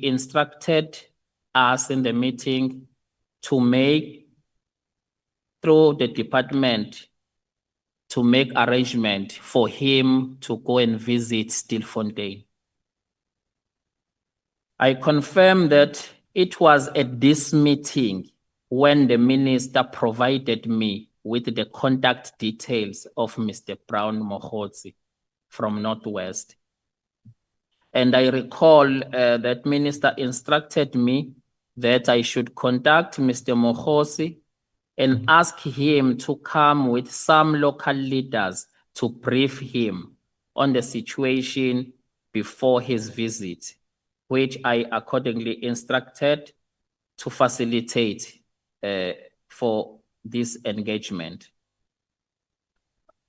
he instructed us in the meeting to make, through the department, to make arrangement for him to go and visit Stilfontein. I confirm that it was at this meeting when the minister provided me with the contact details of Mr. Brown Mogotsi from Northwest. And I recall that minister instructed me that I should contact Mr. Mogotsi and ask him to come with some local leaders to brief him on the situation before his visit, which I accordingly instructed to facilitate for this engagement.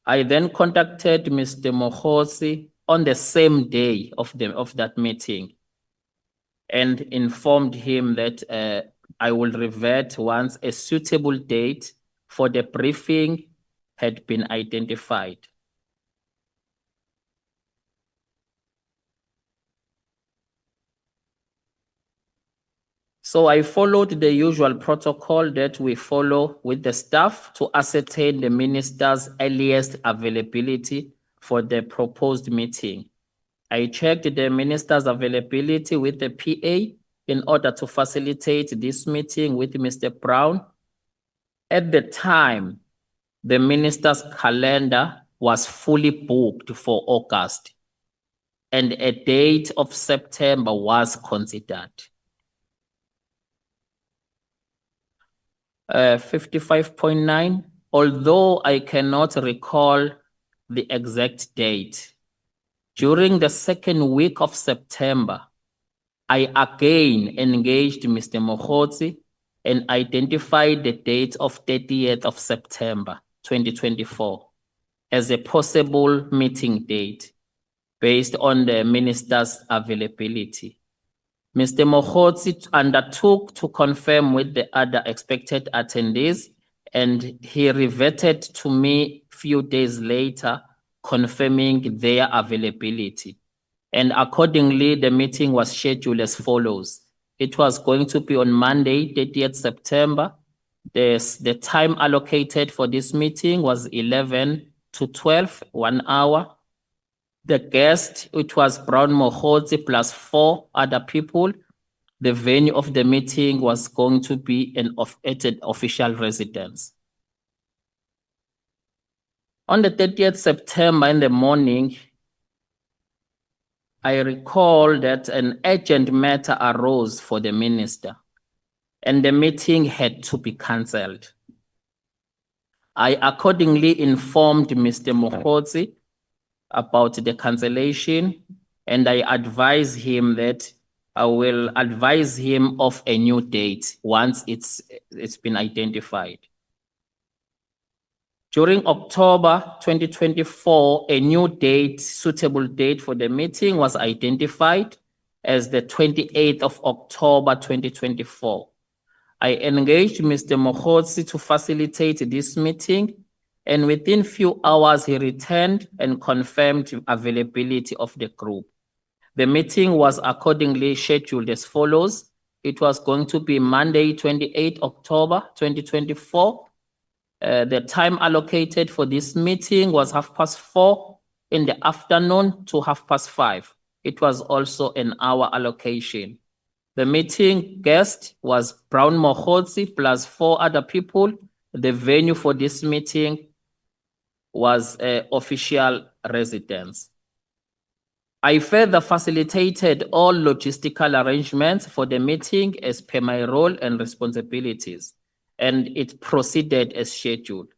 I then contacted Mr. Mogotsi on the same day of that meeting and informed him that I will revert once a suitable date for the briefing had been identified. So I followed the usual protocol that we follow with the staff to ascertain the minister's earliest availability for the proposed meeting. I checked the minister's availability with the PA in order to facilitate this meeting with Mr. Brown. At the time, the minister's calendar was fully booked for August, and a date of September was considered. 55.9, although I cannot recall the exact date, during the second week of September, I again engaged Mr. Mogotsi and identified the date of 30th of September, 2024 as a possible meeting date based on the minister's availability. Mr. Mogotsi undertook to confirm with the other expected attendees, and he reverted to me a few days later, confirming their availability. And accordingly, the meeting was scheduled as follows. It was going to be on Monday, 30th September. The time allocated for this meeting was 11 to 12, 1 hour. The guest, it was Brown Mogotsi plus 4 other people. The venue of the meeting was going to be an official residence. On the 30th September in the morning, I recall that an urgent matter arose for the minister, and the meeting had to be cancelled. I accordingly informed Mr. Mogotsi about the cancellation, and I advised him that I will advise him of a new date once it's been identified. During October 2024, a new date, suitable date for the meeting was identified as the 28th of October 2024. I engaged Mr. Mogotsi to facilitate this meeting, and within few hours he returned and confirmed availability of the group. The meeting was accordingly scheduled as follows. It was going to be Monday, 28 October 2024. The time allocated for this meeting was 4:30 in the afternoon to 5:30. It was also an hour allocation. The meeting guest was Brown Mogotsi plus 4 other people. The venue for this meeting was official residence. I further facilitated all logistical arrangements for the meeting as per my role and responsibilities, and it proceeded as scheduled.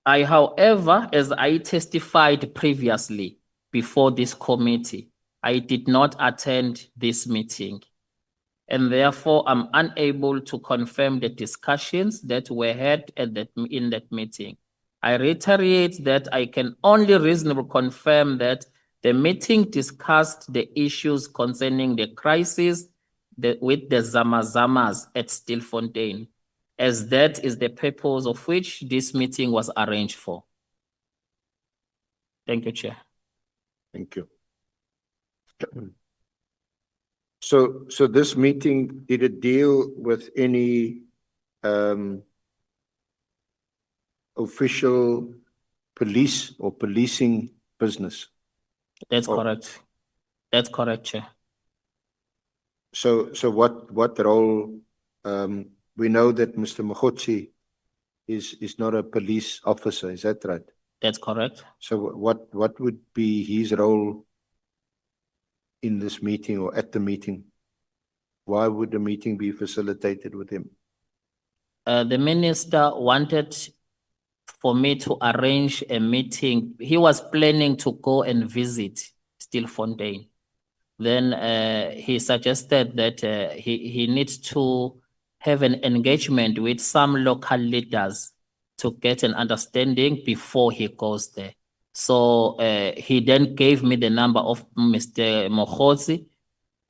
However, as I testified previously before this committee, I did not attend this meeting, and therefore I'm unable to confirm the discussions that were had in that meeting. I reiterate that I can only reasonably confirm that the meeting discussed the issues concerning the crisis with the Zamazamas at Stilfontein, as that is the purpose of which this meeting was arranged for. Thank you, Chair. Thank you. So this meeting, did it deal with any official police or policing business? That's correct. That's correct, Chair. So what role? We know that Mr. Mogotsi is not a police officer, is that right? That's correct. So what would be his role in this meeting or at the meeting? Why would the meeting be facilitated with him? The minister wanted for me to arrange a meeting. He was planning to go and visit Stilfontein. Then he suggested that he needs to have an engagement with some local leaders to get an understanding before he goes there. So he then gave me the number of Mr. Mogotsi.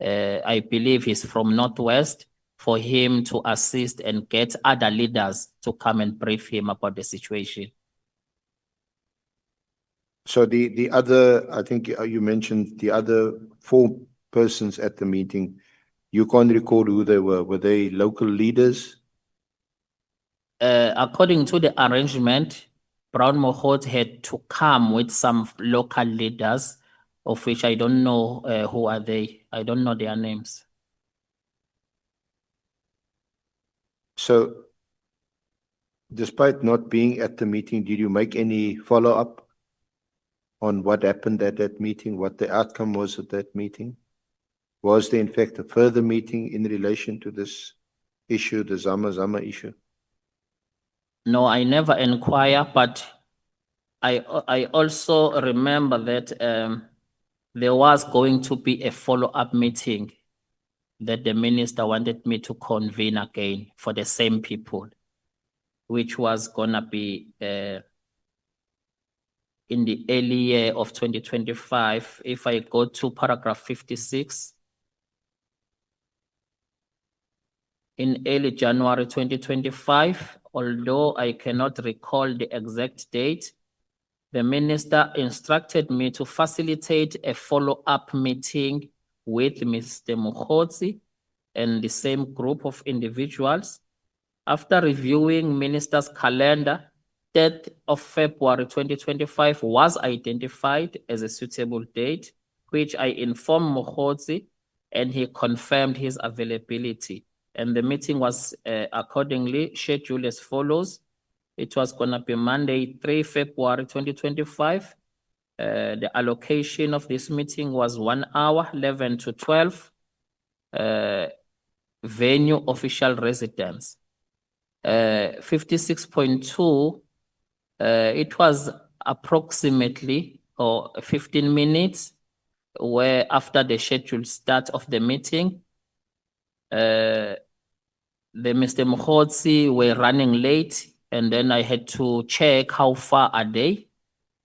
I believe he's from Northwest, for him to assist and get other leaders to come and brief him about the situation. So the other, I think you mentioned the other 4 persons at the meeting. You can't recall who they were. Were they local leaders? According to the arrangement, Brown Mogotsi had to come with some local leaders, of which I don't know who are they. I don't know their names. So despite not being at the meeting, did you make any follow-up on what happened at that meeting, what the outcome was at that meeting? Was there in fact a further meeting in relation to this issue, the Zama issue? No, I never inquire, but I also remember that there was going to be a follow-up meeting that the minister wanted me to convene again for the same people, which was gonna be in the early year of 2025. If I go to paragraph 56, in early January 2025, although I cannot recall the exact date, the minister instructed me to facilitate a follow-up meeting with Mr. Mogotsi and the same group of individuals. After reviewing minister's calendar, 3rd of February 2025 was identified as a suitable date, which I informed Mogotsi, and he confirmed his availability. And the meeting was accordingly scheduled as follows. It was going to be Monday, 3 February 2025. The allocation of this meeting was 1 hour, 11 to 12. Venue official residence. 56.2, it was approximately 15 minutes where after the scheduled start of the meeting, the Mr. Mogotsi were running late, and then I had to check how far are they.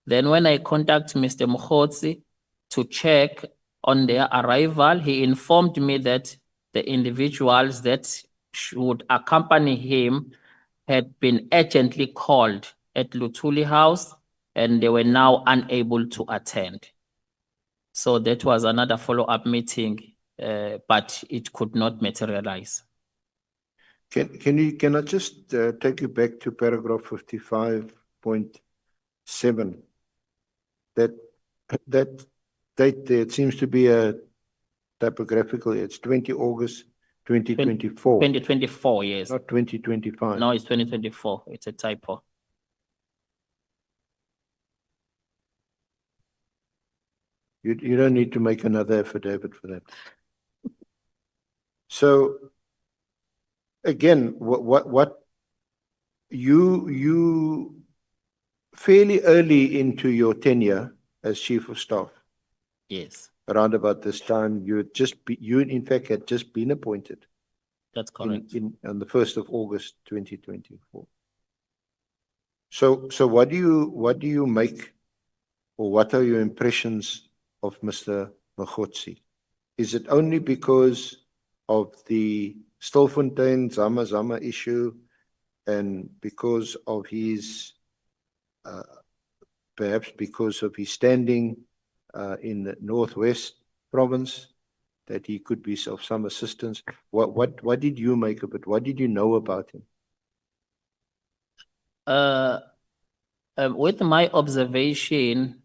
Then when I contact Mr. Mogotsi to check on their arrival, he informed me that the individuals that should accompany him had been urgently called at Luthuli House, and they were now unable to attend. So that was another follow-up meeting, but it could not materialize. Can I just take you back to paragraph 55.7? That date there, it seems to be a typographical. It's 20 August 2024. 2024, yes. Not 2025. No, it's 2024. It's a typo. You don't need to make another affidavit for that. So again, what you fairly early into your tenure as chief of staff. Yes. Around about this time, you in fact had just been appointed. That's correct. On the 1st of August 2024. So what do you make, or what are your impressions of Mr. Mogotsi? Is it only because of the Stilfontein Zama issue, and because of his perhaps because of his standing in the Northwest province, that he could be of some assistance? What did you make of it? What did you know about him? With my observation,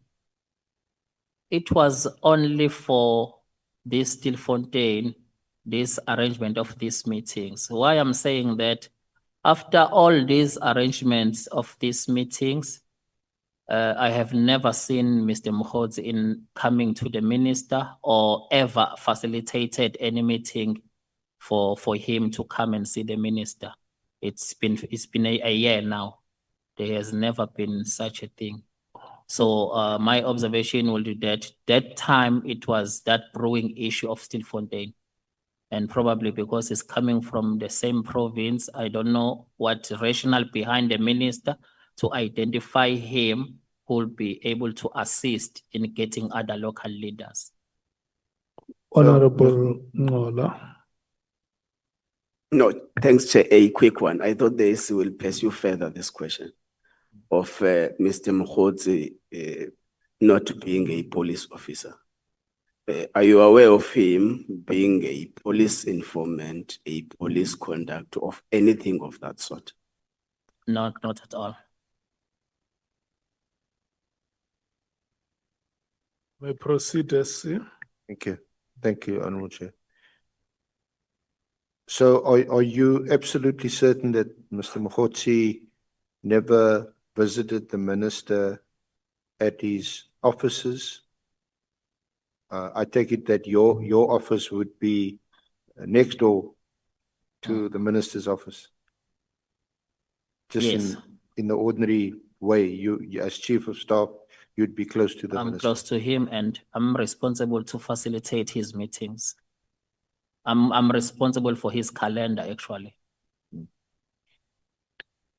it was only for this Stilfontein, this arrangement of these meetings. Why I'm saying that, after all these arrangements of these meetings, I have never seen Mr. Mogotsi in coming to the minister or ever facilitated any meeting for him to come and see the minister. It's been a year now. There has never been such a thing. So my observation will be that time it was that brewing issue of Stilfontein. And probably because it's coming from the same province, I don't know what rationale behind the minister to identify him who will be able to assist in getting other local leaders. Honorable Ngola. No, thanks, Chair. A quick one. I thought this will pursue further this question of Mr. Mogotsi not being a police officer. Are you aware of him being a police informant, a police conductor, of anything of that sort? Not at all. May proceed, SC. Thank you, Honorable Chair. So are you absolutely certain that Mr. Mogotsi never visited the minister at his offices? I take it that your office would be next door to the minister's office. Just Yes. in the ordinary way, you as chief of staff, you'd be close to the I'm minister. close to him and I'm responsible to facilitate his meetings. I'm responsible for his calendar, actually.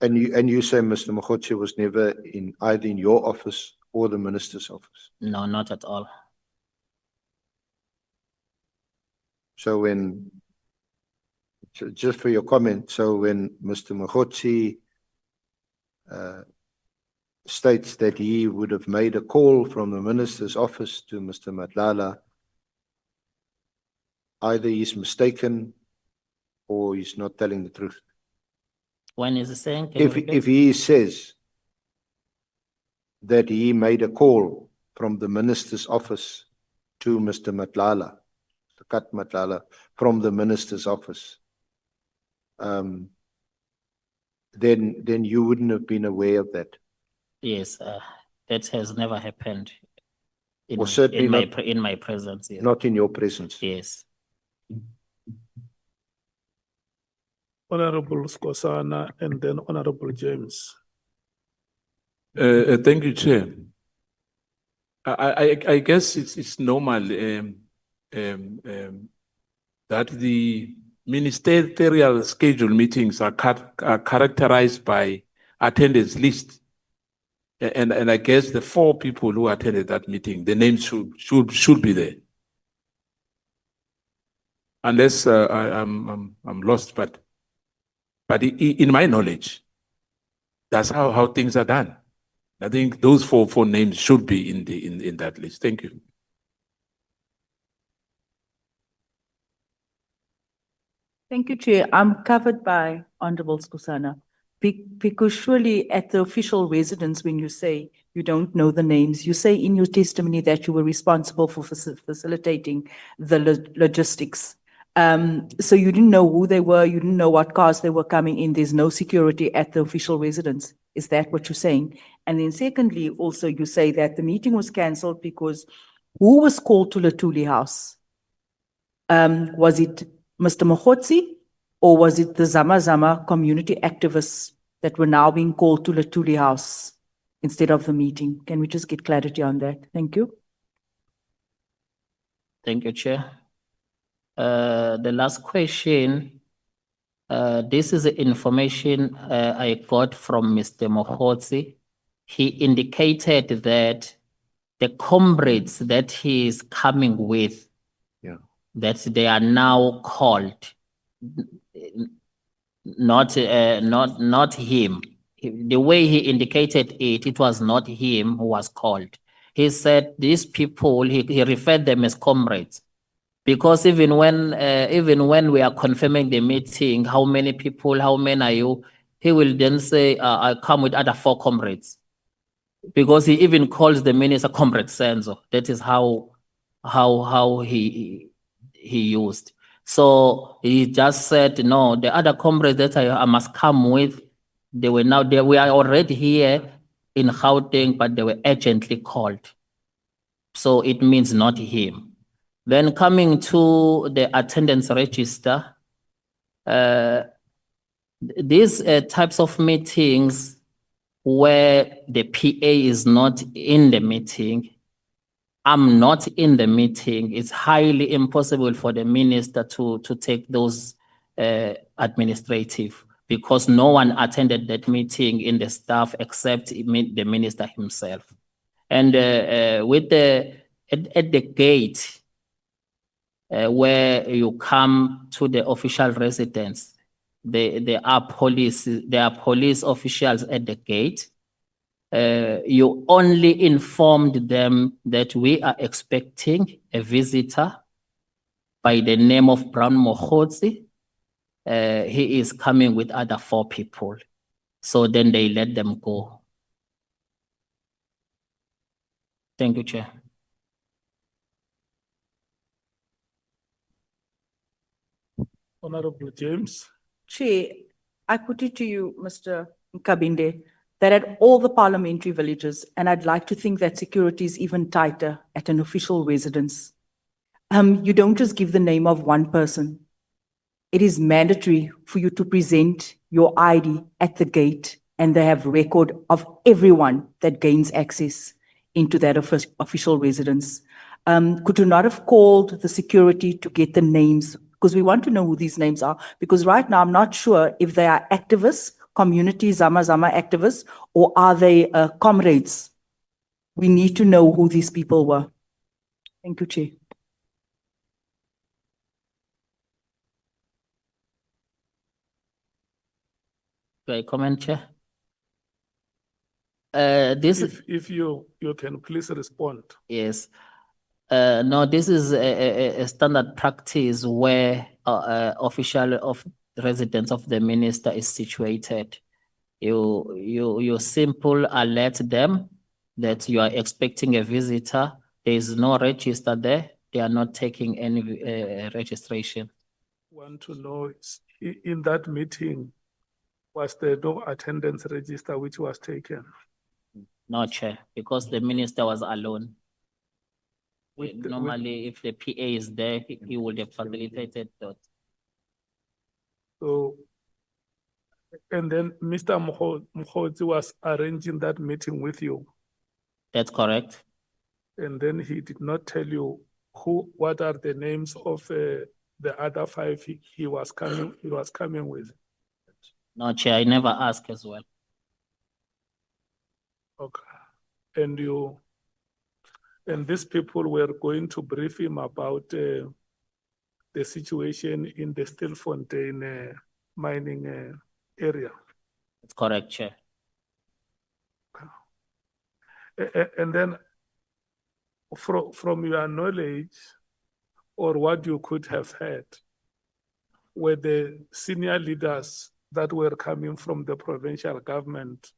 And you say Mr. Mogotsi was never in either in your office or the minister's office. No, not at all. So just for your comment, so when Mr. Mogotsi states that he would have made a call from the minister's office to Mr. Matlala, either he's mistaken or he's not telling the truth. When is he saying? Can you repeat? If he says that he made a call from the minister's office to Mr. Matlala, Kat Matlala, from the minister's office, then you wouldn't have been aware of that. Yes, that has never happened in, Or certainly in my presence. Yes. Not in your presence. Yes. Honorable Skosana and then Honorable James. Thank you, Chair. I guess it's normal that the ministerial schedule meetings are characterized by attendance list. And I guess the 4 people who attended that meeting, the names should be there. Unless I'm lost, but in my knowledge, that's how things are done. I think those four names should be in that list. Thank you. Thank you, Chair. I'm covered by Honorable Skosana. Because surely at the official residence, when you say you don't know the names, you say in your testimony that you were responsible for facilitating the logistics. So you didn't know who they were, you didn't know what cars they were coming in, there's no security at the official residence. Is that what you're saying? And then secondly, also you say that the meeting was cancelled because who was called to Latuli House? Was it Mr. Mogotsi or was it the Zama Zama community activists that were now being called to Latuli House instead of the meeting? Can we just get clarity on that? Thank you. Thank you, Chair. The last question, this is the information I got from Mr. Mogotsi. He indicated that the comrades that he is coming with, that they are now called, not him. the way he indicated it, it was not him who was called. He said these people, he referred them as comrades. Because even when we are confirming the meeting, how many people, how many are you? He will then say, I come with other 4 comrades. Because he even calls the minister Comrade Senzo. That is how he used. So he just said, no, the other comrades that I must come with, we are already here in Gauteng, but they were urgently called. So it means not him. Then coming to the attendance register, these types of meetings where the PA is not in the meeting, I'm not in the meeting, it's highly impossible for the minister to take those administrative, because no one attended that meeting in the staff except the minister himself. And at the gate, where you come to the official residence, there are police officials at the gate. You only informed them that we are expecting a visitor by the name of Brown Mogotsi. He is coming with other 4 people. So then they let them go. Thank you, Chair. Honorable James. Chair, I put it to you, Mr. Nkabinde, that at all the parliamentary villages, and I'd like to think that security is even tighter at an official residence, you don't just give the name of one person. It is mandatory for you to present your ID at the gate, and they have record of everyone that gains access into that official residence. Could you not have called the security to get the names? Because we want to know who these names are, because right now I'm not sure if they are activists, community Zama activists, or are they comrades? We need to know who these people were. Thank you, Chair. Do I comment, Chair? If you can please respond. Yes. No, this is a standard practice where official of residence of the minister is situated. You simple alert them that you are expecting a visitor. There is no register there. They are not taking any registration. Want to know, in that meeting, was there no attendance register which was taken? No, Chair, because the minister was alone. Normally, if the PA is there, he would have facilitated that. So, and then Mr. Mogotsi was arranging that meeting with you, with correct. and then he did not tell you what are the names of the other 5 he was coming with. No, Chair, I never asked as well. Okay. And these people were going to brief him about the situation in the Stilfontein mining area. That's correct, Chair. And then from your knowledge, or what you could have heard, were the senior leaders that were coming from the provincial government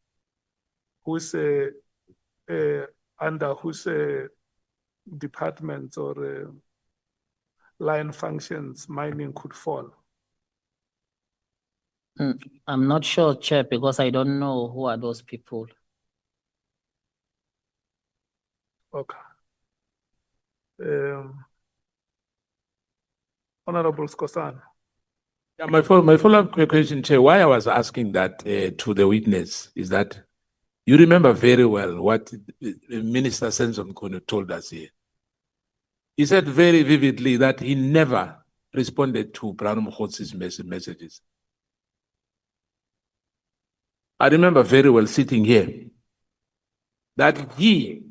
whose under whose departments or line functions mining could fall? I'm not sure, Chair, because I don't know who are those people. Okay. Honorable Skosana. Yeah, my follow-up question, Chair, why I was asking that to the witness is that you remember very well what Minister Senzo Mkhunu told us here. He said very vividly that he never responded to Brown Mogotsi's messages. I remember very well sitting here that he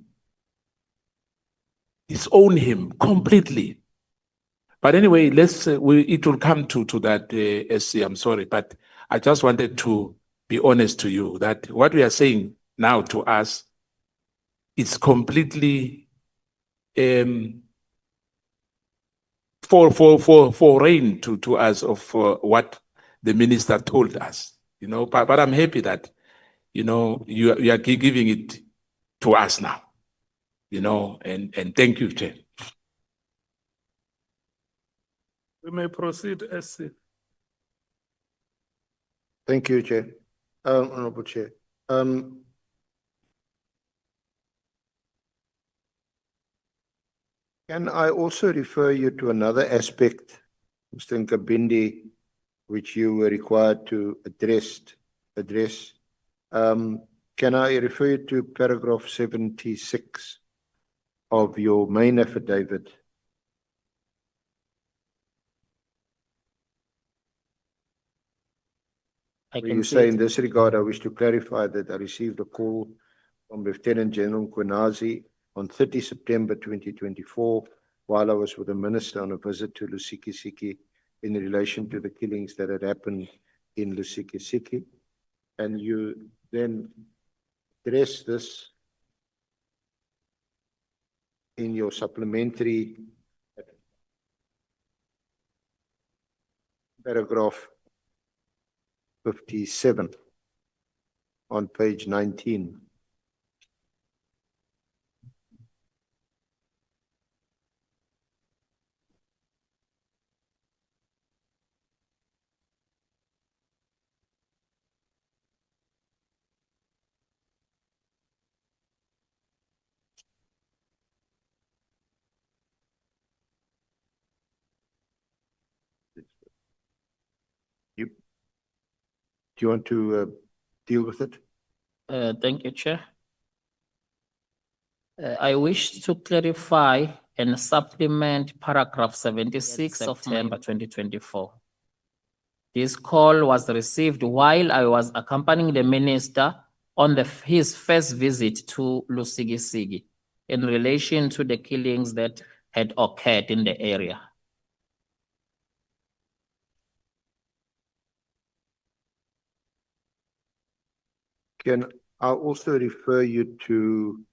disowned him completely. But anyway, it will come to that, SC, I'm sorry, but I just wanted to be honest to you that what we are saying now to us is completely foreign to us of what the minister told us, but I'm happy that, you are giving it to us now, and thank you, Chair. We may proceed, SC. Thank you, Chair. Honorable Chair. Can I also refer you to another aspect, Mr. Nkabinde, which you were required to address? Can I refer you to paragraph 76 of your main affidavit? Where you say, in this regard, I wish to clarify that I received a call from Lieutenant General Nkabinde on 30 September 2024, while I was with the Minister on a visit to Lusikisiki in relation to the killings that had happened in Lusikisiki. And you then address this in your supplementary paragraph 57 on page 19. Do you want to deal with it? Thank you, Chair. I wish to clarify and supplement paragraph 76 of September 2024. This call was received while I was accompanying the minister on his first visit to Lusikisiki in relation to the killings that had occurred in the area. Can I also refer you to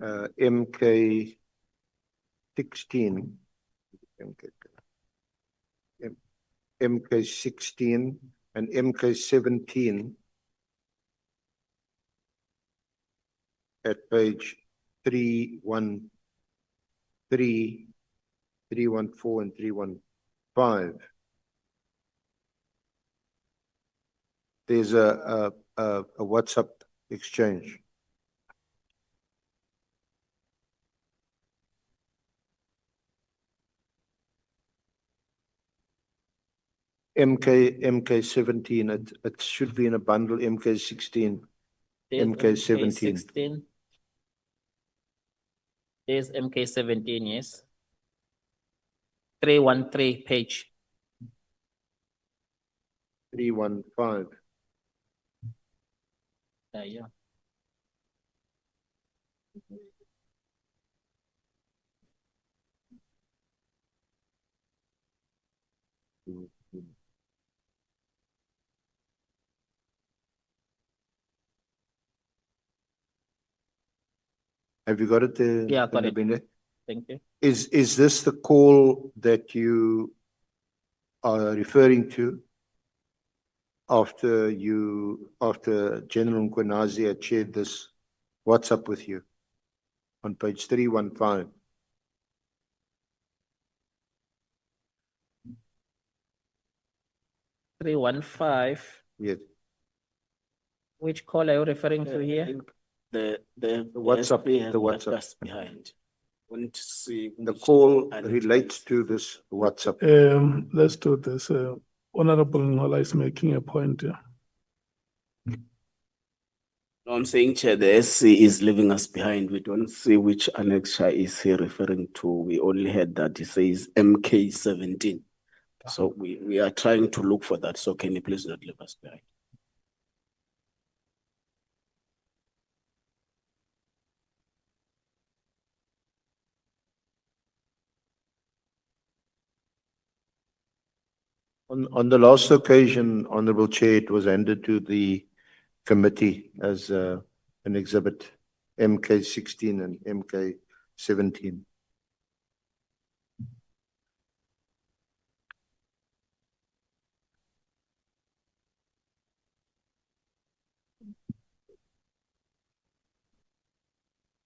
MK 16, MK 16 and MK 17 at page 313, 314 and 315. There's a WhatsApp exchange. MK 17, it should be in a bundle. MK 16, MK 17. There's MK 17, yes. 313 page. 315. Yeah. Have you got it there? Yeah, got it. Nkabinde? Thank you. Is this the call that you are referring to after General Nkabinde had shared this WhatsApp with you on page 315? Yes. Which call are you referring to here? The WhatsApp, SP has the left WhatsApp. us behind. Want to see The which call item relates is- to this WhatsApp. Let's do this. Honorable Ngola is making a point here. No, I'm saying, Chair, the SC is leaving us behind. We don't see which annexure is he referring to. We only heard that he says MK 17. So we are trying to look for that. So can you please not leave us behind? On the last occasion, Honorable Chair, it was handed to the committee as an exhibit, MK16 and MK17.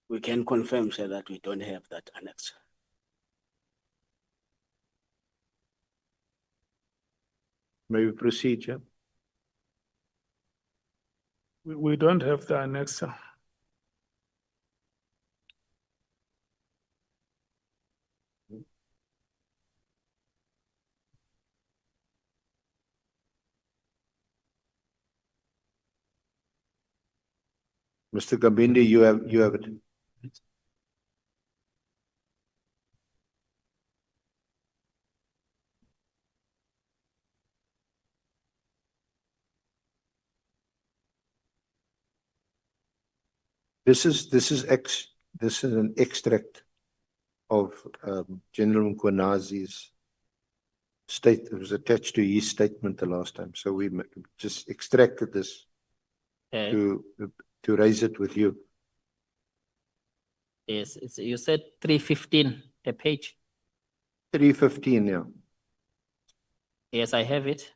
We can confirm, Chair, that we don't have that annex. May we proceed, Chair? We don't have the annexer. Mr. Nkabinde, you have it. This is an extract of General Nkabinde's state. It was attached to his statement the last time, so we just extracted this Okay. to raise it with you. Yes, you said 315 a page. 315, yeah. Yes, I have it.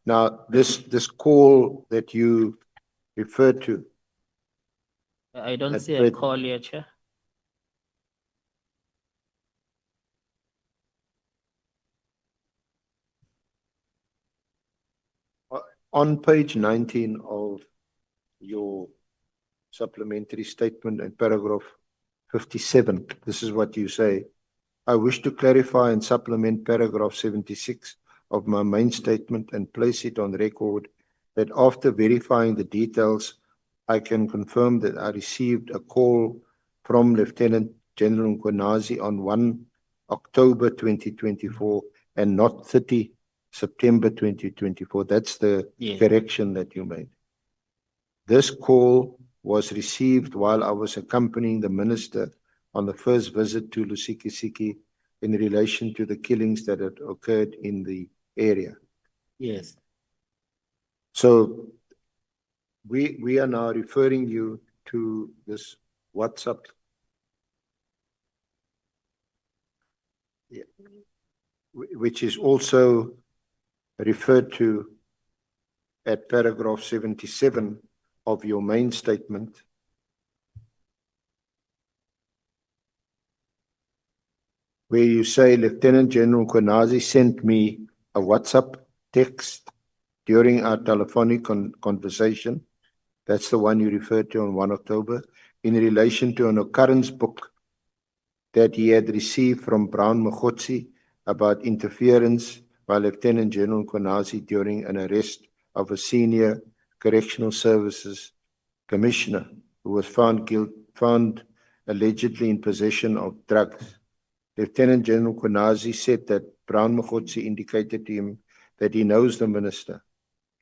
Now, this call that you referred to, I don't That see a read- call here, Chair. on page 19 of your supplementary statement in paragraph 57, this is what you say. I wish to clarify and supplement paragraph 76 of my main statement and place it on record that after verifying the details, I can confirm that I received a call from Lieutenant General Nkabinde on 1 October 2024 and not 30 September 2024. That's the Yes. correction that you made. This call was received while I was accompanying the minister on the first visit to Lusikisiki in relation to the killings that had occurred in the area. Yes. So we are now referring you to this WhatsApp. Yeah. Which is also referred to at paragraph 77 of your main statement. Where you say Lieutenant General Nkabinde sent me a WhatsApp text during our telephonic conversation. That's the one you referred to on 1 October, in relation to an occurrence book that he had received from Brown Mogotsi about interference by Lieutenant General Nkabinde during an arrest of a senior correctional services commissioner who was found allegedly in possession of drugs. Lieutenant General Nkabinde said that Brown Mogotsi indicated to him that he knows the minister.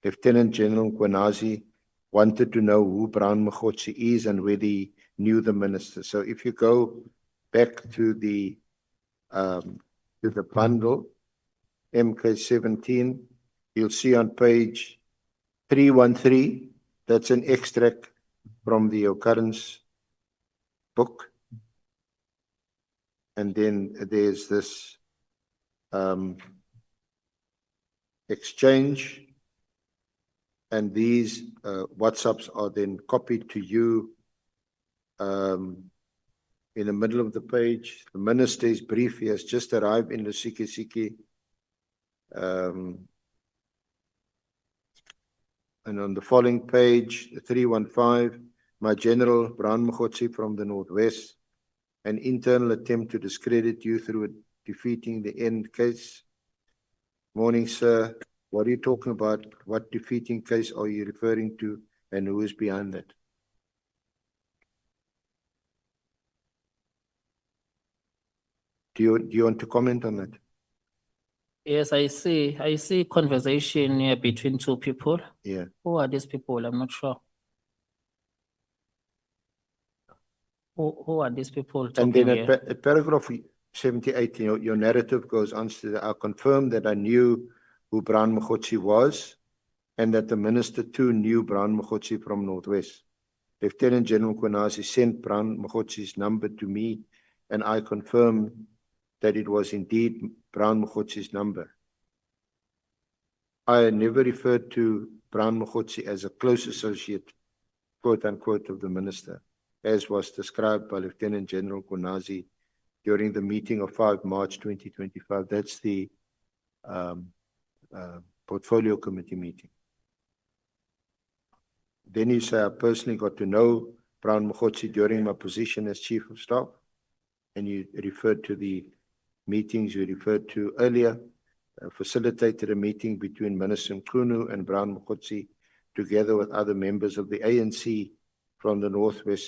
Lieutenant General Nkabinde wanted to know who Brown Mogotsi is and whether he knew the minister. So if you go back to the bundle, MK17, you'll see on page 313, that's an extract from the occurrence book. And then there's this exchange, and these WhatsApps are then copied to you in the middle of the page. The minister is brief. He has just arrived in Lusikisiki. And on the following page, 315, my General Brown Mogotsi from the Northwest, an internal attempt to discredit you through defeating the end case. Morning, sir. What are you talking about? What defeating case are you referring to, and who is behind that? Do you want to comment on that? Yes, I see conversation here between two people. Yeah. Who are these people? I'm not sure. Who are these people And talking then here? at paragraph 78, your narrative goes on to, I confirm that I knew who Brown Mogotsi was, and that the minister too knew Brown Mogotsi from Northwest. Lieutenant General Konasi sent Brown Mogotsi's number to me, and I confirmed that it was indeed Brown Mogotsi's number. I never referred to Brown Mogotsi as a close associate, quote unquote, of the minister, as was described by Lieutenant General Konasi during the meeting of 5 March 2025. That's the portfolio committee meeting. Then you say, I personally got to know Brown Mogotsi during my position as Chief of Staff, and you referred to the meetings you referred to earlier, facilitated a meeting between Minister Mkhunu and Brown Mogotsi, together with other members of the ANC from the Northwest